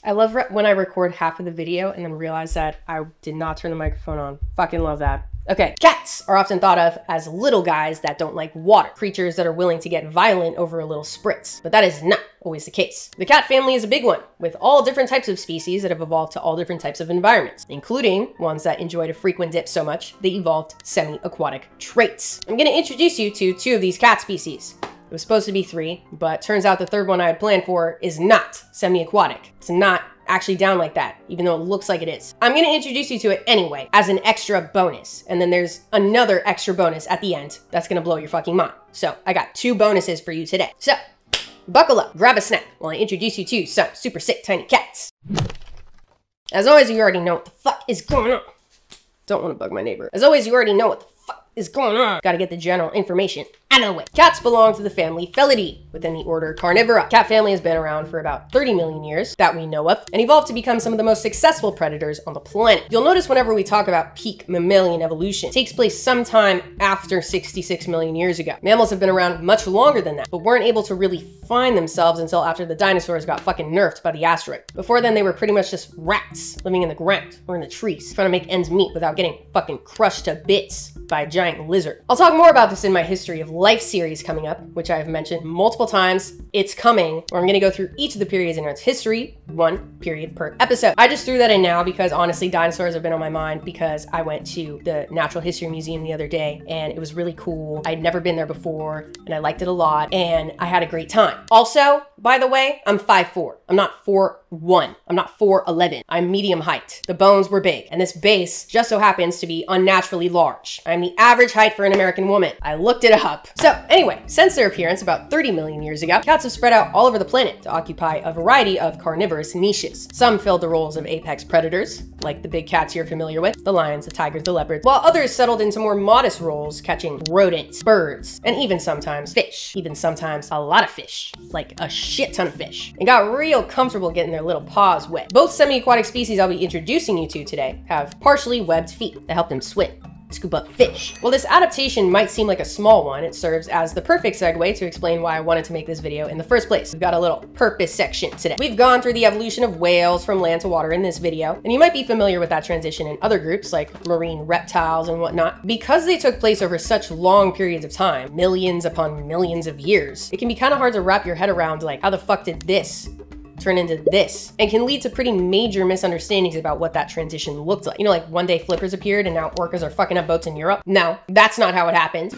I love when I record half of the video and then realize that I did not turn the microphone on. Fucking love that. Okay, cats are often thought of as little guys that don't like water, creatures that are willing to get violent over a little spritz, but that is not always the case. The cat family is a big one, with all different types of species that have evolved to all different types of environments, including ones that enjoy to frequent dip so much they evolved semi-aquatic traits. I'm gonna introduce you to 2 of these cat species. It was supposed to be 3, but turns out the 3rd one I had planned for is not semi-aquatic. It's not actually down like that, even though it looks like it is. I'm gonna introduce you to it anyway as an extra bonus. And then there's another extra bonus at the end that's gonna blow your fucking mind. So I got 2 bonuses for you today. So buckle up, grab a snack while I introduce you to some super sick tiny cats. As always, you already know what the fuck is going on. Don't wanna bug my neighbor. As always, you already know what the fuck is going on. Gotta get the general information out of the way. Cats belong to the family Felidae within the order Carnivora. Cat family has been around for about 30 million years that we know of and evolved to become some of the most successful predators on the planet. You'll notice whenever we talk about peak mammalian evolution, it takes place sometime after 66 million years ago. Mammals have been around much longer than that, but weren't able to really find themselves until after the dinosaurs got fucking nerfed by the asteroid. Before then, they were pretty much just rats living in the ground or in the trees, trying to make ends meet without getting fucking crushed to bits by a giant lizard. I'll talk more about this in my History of Life series coming up, which I have mentioned multiple times. It's coming, where I'm gonna go through each of the periods in Earth's history, 1 period per episode. I just threw that in now because honestly, dinosaurs have been on my mind because I went to the Natural History Museum the other day and it was really cool. I'd never been there before and I liked it a lot and I had a great time. Also, by the way, I'm 5'4". I'm not 4'1". I'm not 4'11". I'm medium height. The bones were big and this base just so happens to be unnaturally large. I'm the average height for an American woman. I looked it up. So anyway, since their appearance about 30 million years ago, cats have spread out all over the planet to occupy a variety of carnivorous niches. Some filled the roles of apex predators, like the big cats you're familiar with, the lions, the tigers, the leopards, while others settled into more modest roles, catching rodents, birds, and even sometimes fish. Even sometimes a lot of fish, like a shit ton of fish, and got real comfortable getting their little paws wet. Both semi-aquatic species I'll be introducing you to today have partially webbed feet that help them swim, scoop up fish. While this adaptation might seem like a small one, it serves as the perfect segue to explain why I wanted to make this video in the first place. We've got a little purpose section today. We've gone through the evolution of whales from land to water in this video, and you might be familiar with that transition in other groups like marine reptiles and whatnot. Because they took place over such long periods of time, millions upon millions of years, it can be kind of hard to wrap your head around like, how the fuck did this turn into this, and can lead to pretty major misunderstandings about what that transition looked like. You know, like one day flippers appeared and now orcas are fucking up boats in Europe. No, that's not how it happened.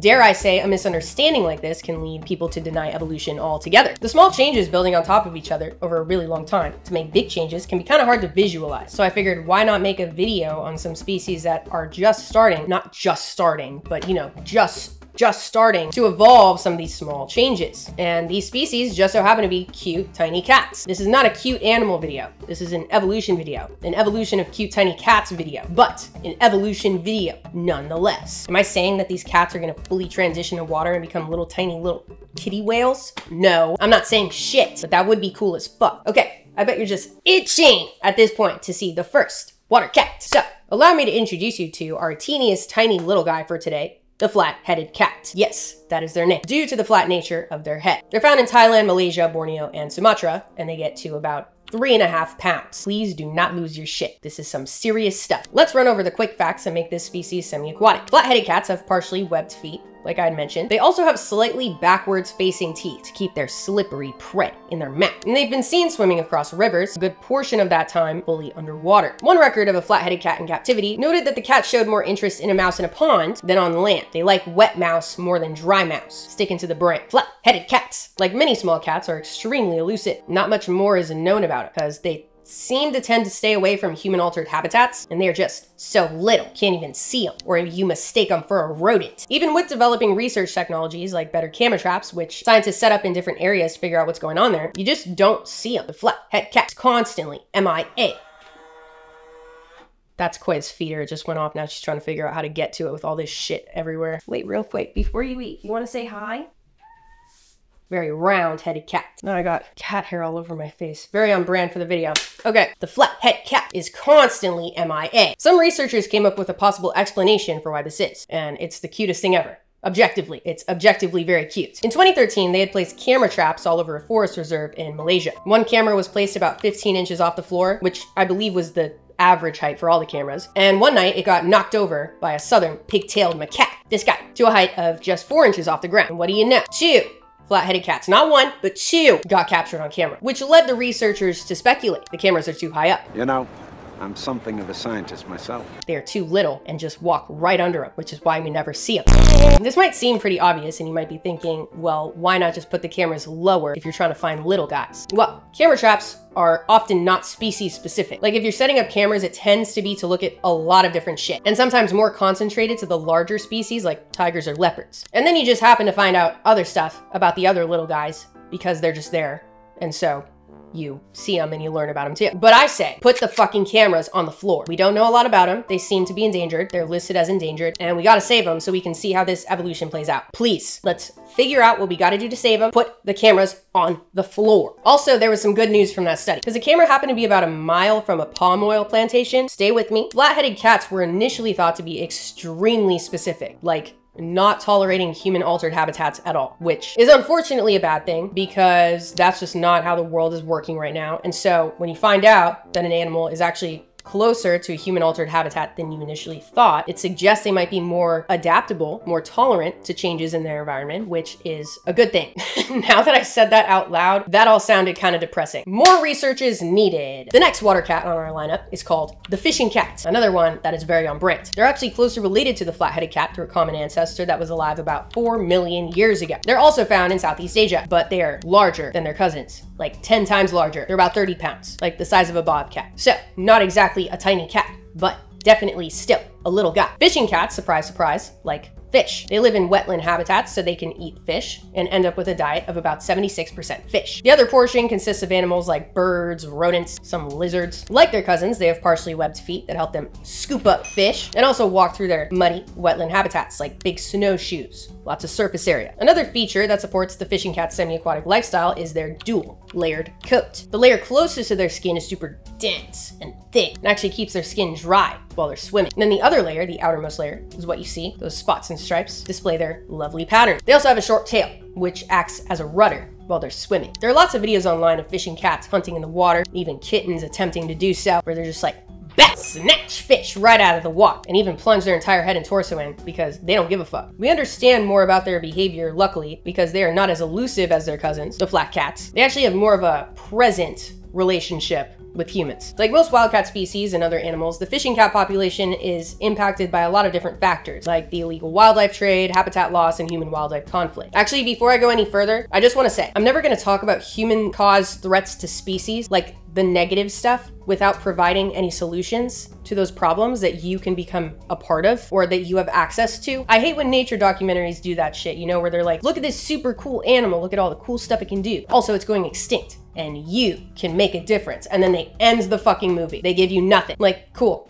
Dare I say, a misunderstanding like this can lead people to deny evolution altogether. The small changes building on top of each other over a really long time to make big changes can be kind of hard to visualize. So I figured, why not make a video on some species that are just starting, not just starting, but you know, just starting to evolve some of these small changes. And these species just so happen to be cute, tiny cats. This is not a cute animal video. This is an evolution video, an evolution of cute, tiny cats video, but an evolution video nonetheless. Am I saying that these cats are gonna fully transition to water and become little tiny little kitty whales? No, I'm not saying shit, but that would be cool as fuck. Okay, I bet you're just itching at this point to see the first water cat. So allow me to introduce you to our teeniest tiny little guy for today, the flat-headed cat. Yes, that is their name, due to the flat nature of their head. They're found in Thailand, Malaysia, Borneo, and Sumatra, and they get to about 3.5 pounds. Please do not lose your shit. This is some serious stuff. Let's run over the quick facts that make this species semi-aquatic. Flat-headed cats have partially webbed feet, like I had mentioned. They also have slightly backwards facing teeth to keep their slippery prey in their mouth. And they've been seen swimming across rivers, a good portion of that time fully underwater. One record of a flat-headed cat in captivity noted that the cat showed more interest in a mouse in a pond than on land. They like wet mouse more than dry mouse, sticking to the brain. Flat-headed cats, like many small cats, are extremely elusive. Not much more is known about it because they seem to tend to stay away from human-altered habitats, and they're just so little, can't even see them, or you mistake them for a rodent. Even with developing research technologies like better camera traps, which scientists set up in different areas to figure out what's going on there, you just don't see them. The flat-head cat's constantly MIA. That's Koi's feeder. It just went off. Now she's trying to figure out how to get to it with all this shit everywhere. Wait, real quick, before you eat, you want to say hi? Very round-headed cat. Now I got cat hair all over my face. Very on brand for the video. Okay, the flat-head cat is constantly MIA. Some researchers came up with a possible explanation for why this is, and it's the cutest thing ever. Objectively. It's objectively very cute. In 2013, they had placed camera traps all over a forest reserve in Malaysia. One camera was placed about 15 inches off the floor, which I believe was the average height for all the cameras. And one night it got knocked over by a southern pig-tailed macaque. This guy, to a height of just 4 inches off the ground. And what do you know? 2 flat-headed cats, not 1, but 2 got captured on camera, which led the researchers to speculate the cameras are too high up. You know, I'm something of a scientist myself. They are too little and just walk right under them, which is why we never see them. This might seem pretty obvious and you might be thinking, well, why not just put the cameras lower if you're trying to find little guys? Well, camera traps are often not species specific. Like if you're setting up cameras, it tends to be to look at a lot of different shit, and sometimes more concentrated to the larger species like tigers or leopards. And then you just happen to find out other stuff about the other little guys because they're just there. And so you see them and you learn about them too. But I say, put the fucking cameras on the floor. We don't know a lot about them. They seem to be endangered. They're listed as endangered, and we gotta save them so we can see how this evolution plays out. Please, let's figure out what we gotta do to save them. Put the cameras on the floor. Also, there was some good news from that study, because the camera happened to be about a mile from a palm oil plantation. Stay with me. Flat-headed cats were initially thought to be extremely specific, like not tolerating human-altered habitats at all, which is unfortunately a bad thing because that's just not how the world is working right now. And so when you find out that an animal is actually closer to a human-altered habitat than you initially thought, it suggests they might be more adaptable, more tolerant to changes in their environment, which is a good thing. Now that I said that out loud, that all sounded kind of depressing. More research is needed. The next water cat on our lineup is called the fishing cat, another one that is very on brand. They're actually closely related to the flat-headed cat through a common ancestor that was alive about 4 million years ago. They're also found in Southeast Asia, but they are larger than their cousins, like 10 times larger. They're about 30 pounds, like the size of a bobcat. So not exactly a tiny cat, but definitely still a little guy. Fishing cats, surprise, surprise, like fish. They live in wetland habitats so they can eat fish and end up with a diet of about 76% fish. The other portion consists of animals like birds, rodents, some lizards. Like their cousins, they have partially webbed feet that help them scoop up fish and also walk through their muddy wetland habitats like big snowshoes. Lots of surface area. Another feature that supports the fishing cat's semi-aquatic lifestyle is their dual layered coat. The layer closest to their skin is super dense and thick and actually keeps their skin dry while they're swimming. And then the other layer, the outermost layer, is what you see. Those spots and stripes display their lovely pattern. They also have a short tail, which acts as a rudder while they're swimming. There are lots of videos online of fishing cats hunting in the water, even kittens attempting to do so, where they're just like, bat, snatch fish right out of the water, and even plunge their entire head and torso in because they don't give a fuck. We understand more about their behavior, luckily, because they are not as elusive as their cousins, the flat cats. They actually have more of a present relationship with humans. Like most wildcat species and other animals, the fishing cat population is impacted by a lot of different factors, like the illegal wildlife trade, habitat loss, and human-wildlife conflict. Actually, before I go any further, I just want to say, I'm never going to talk about human-caused threats to species, like the negative stuff, without providing any solutions to those problems that you can become a part of or that you have access to. I hate when nature documentaries do that shit, you know, where they're like, look at this super cool animal, look at all the cool stuff it can do. Also, it's going extinct and you can make a difference. And then they end the fucking movie. They give you nothing. Like, cool.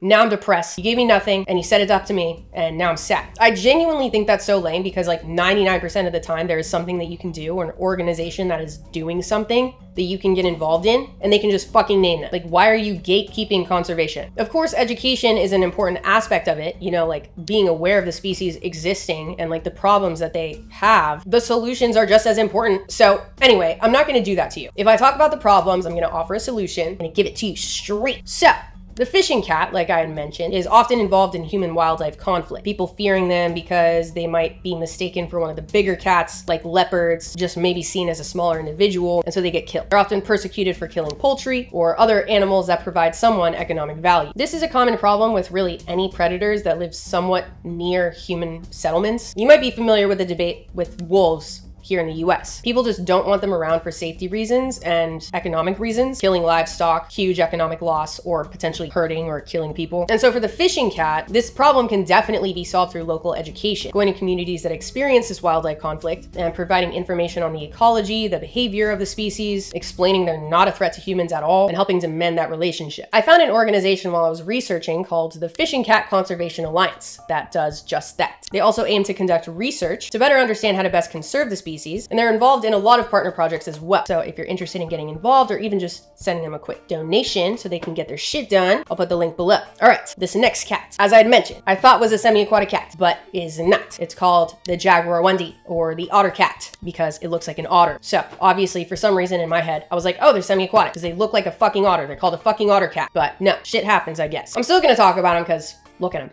Now I'm depressed. You gave me nothing and you set it up to me and now I'm sad. I genuinely think that's so lame because like 99% of the time there is something that you can do or an organization that is doing something that you can get involved in and they can just fucking name it. Like, why are you gatekeeping conservation? Of course, education is an important aspect of it, you know, like being aware of the species existing and like the problems that they have. The solutions are just as important. So anyway, I'm not gonna do that to you. If I talk about the problems, I'm gonna offer a solution and give it to you straight. So, the fishing cat, like I had mentioned, is often involved in human-wildlife conflict. People fearing them because they might be mistaken for one of the bigger cats, like leopards, just maybe seen as a smaller individual, and so they get killed. They're often persecuted for killing poultry or other animals that provide someone economic value. This is a common problem with really any predators that live somewhat near human settlements. You might be familiar with the debate with wolves here in the US. People just don't want them around for safety reasons and economic reasons, killing livestock, huge economic loss, or potentially hurting or killing people. And so for the fishing cat, this problem can definitely be solved through local education, going to communities that experience this wildlife conflict and providing information on the ecology, the behavior of the species, explaining they're not a threat to humans at all, and helping to mend that relationship. I found an organization while I was researching called the Fishing Cat Conservation Alliance that does just that. They also aim to conduct research to better understand how to best conserve the species species, and they're involved in a lot of partner projects as well. So if you're interested in getting involved or even just sending them a quick donation so they can get their shit done, I'll put the link below. All right, this next cat, as I had mentioned, I thought was a semi-aquatic cat, but is not. It's called the jaguarundi, or the otter cat, because it looks like an otter. So obviously, for some reason in my head, I was like, oh, they're semi-aquatic because they look like a fucking otter. They're called a fucking otter cat. But no, shit happens, I guess. I'm still gonna talk about them because look at them.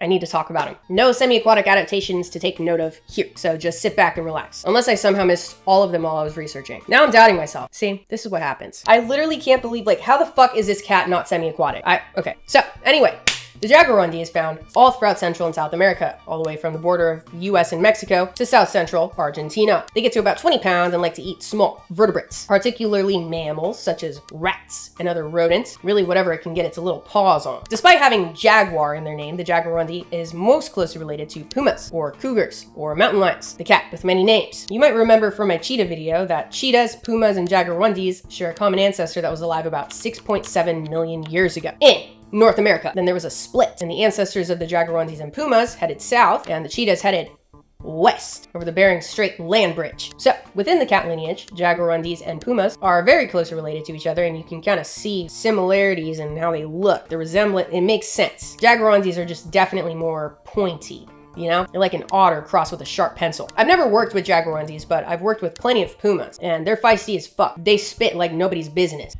I need to talk about them. No semi-aquatic adaptations to take note of here, so just sit back and relax. Unless I somehow missed all of them while I was researching. Now I'm doubting myself. See, this is what happens. I literally can't believe, like, how the fuck is this cat not semi-aquatic? Okay, so anyway, the jaguarundi is found all throughout Central and South America, all the way from the border of US and Mexico to South Central Argentina. They get to about 20 pounds and like to eat small vertebrates, particularly mammals such as rats and other rodents, really whatever it can get its little paws on. Despite having jaguar in their name, the jaguarundi is most closely related to pumas, or cougars, or mountain lions, the cat with many names. You might remember from my cheetah video that cheetahs, pumas, and jaguarundis share a common ancestor that was alive about 6.7 million years ago in North America. Then there was a split, and the ancestors of the jaguarundis and pumas headed south, and the cheetahs headed west over the Bering Strait land bridge. So within the cat lineage, jaguarundis and pumas are very closely related to each other, and you can kind of see similarities in how they look. The resemblance, it makes sense. Jaguarundis are just definitely more pointy. You know, they're like an otter crossed with a sharp pencil. I've never worked with jaguarundis, but I've worked with plenty of pumas, and they're feisty as fuck. They spit like nobody's business.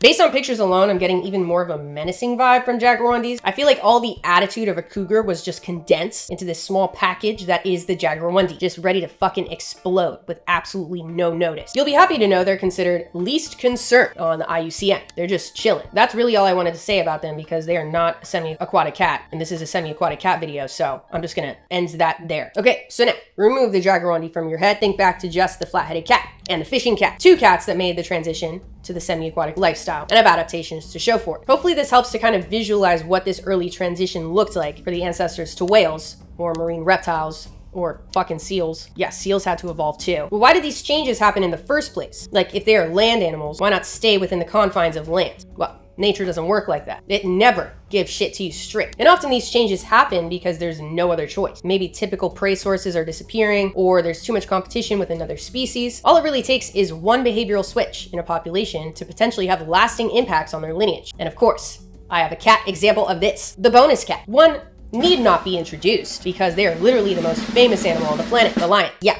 Based on pictures alone, I'm getting even more of a menacing vibe from jaguarundis. I feel like all the attitude of a cougar was just condensed into this small package that is the jaguarundi, just ready to fucking explode with absolutely no notice. You'll be happy to know they're considered least concern on the IUCN. They're just chilling. That's really all I wanted to say about them because they are not a semi-aquatic cat, and this is a semi-aquatic cat video, so I'm just gonna end that there. Okay, so now, remove the jaguarundi from your head. Think back to just the flat-headed cat and the fishing cat. Two cats that made the transition to the semi-aquatic lifestyle and have adaptations to show for it. Hopefully this helps to kind of visualize what this early transition looked like for the ancestors to whales or marine reptiles or fucking seals. Yeah, seals had to evolve too. But why did these changes happen in the first place? Like, if they are land animals, why not stay within the confines of land? Well, nature doesn't work like that. It never gives shit to you straight. And often these changes happen because there's no other choice. Maybe typical prey sources are disappearing, or there's too much competition with another species. All it really takes is one behavioral switch in a population to potentially have lasting impacts on their lineage. And of course, I have a cat example of this, the bonus cat. One need not be introduced because they are literally the most famous animal on the planet, the lion. Yeah,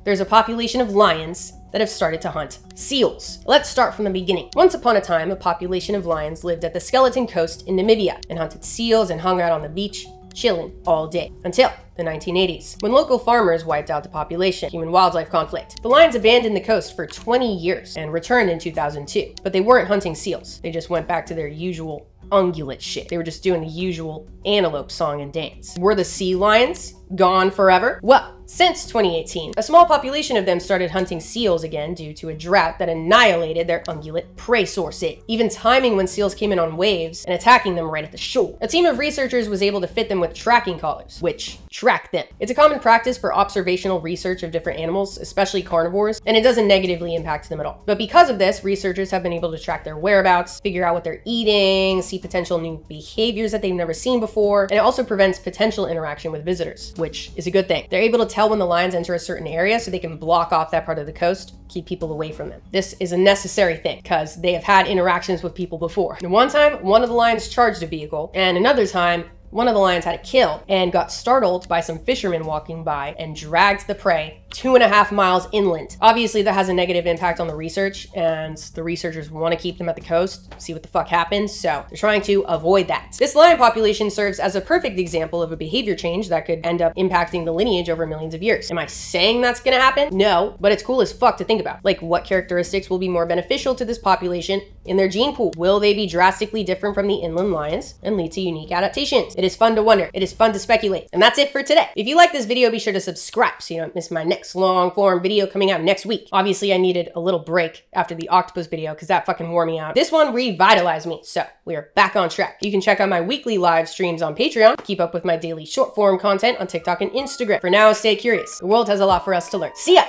there's a population of lions that have started to hunt seals. Let's start from the beginning. Once upon a time, a population of lions lived at the Skeleton Coast in Namibia and hunted seals and hung out on the beach, chilling all day, until the 1980s, when local farmers wiped out the population, human-wildlife conflict. The lions abandoned the coast for 20 years and returned in 2002, but they weren't hunting seals. They just went back to their usual ungulate shit. They were just doing the usual antelope song and dance. Were the sea lions gone forever? Well, since 2018, a small population of them started hunting seals again due to a drought that annihilated their ungulate prey sources, even timing when seals came in on waves and attacking them right at the shore. A team of researchers was able to fit them with tracking collars, which track them. It's a common practice for observational research of different animals, especially carnivores, and it doesn't negatively impact them at all. But because of this, researchers have been able to track their whereabouts, figure out what they're eating, see potential new behaviors that they've never seen before, and it also prevents potential interaction with visitors, which is a good thing. They're able to tell when the lions enter a certain area so they can block off that part of the coast, keep people away from them. This is a necessary thing because they have had interactions with people before. And one time, one of the lions charged a vehicle, and another time, one of the lions had a kill and got startled by some fishermen walking by and dragged the prey 2.5 miles inland. Obviously, that has a negative impact on the research, and the researchers want to keep them at the coast, see what the fuck happens, so they're trying to avoid that. This lion population serves as a perfect example of a behavior change that could end up impacting the lineage over millions of years. Am I saying that's gonna happen? No, but it's cool as fuck to think about. Like, what characteristics will be more beneficial to this population in their gene pool? Will they be drastically different from the inland lions and lead to unique adaptations? It is fun to wonder. It is fun to speculate. And that's it for today. If you like this video, be sure to subscribe so you don't miss my next long form video coming out next week. Obviously, I needed a little break after the octopus video because that fucking wore me out. This one revitalized me, so we are back on track. You can check out my weekly live streams on Patreon, keep up with my daily short form content on TikTok and Instagram. For now, stay curious. The world has a lot for us to learn. See ya!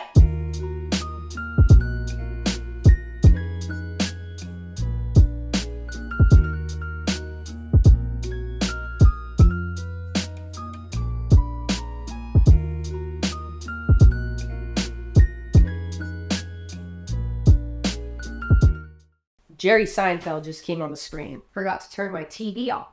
Jerry Seinfeld just came on the screen. Forgot to turn my TV off.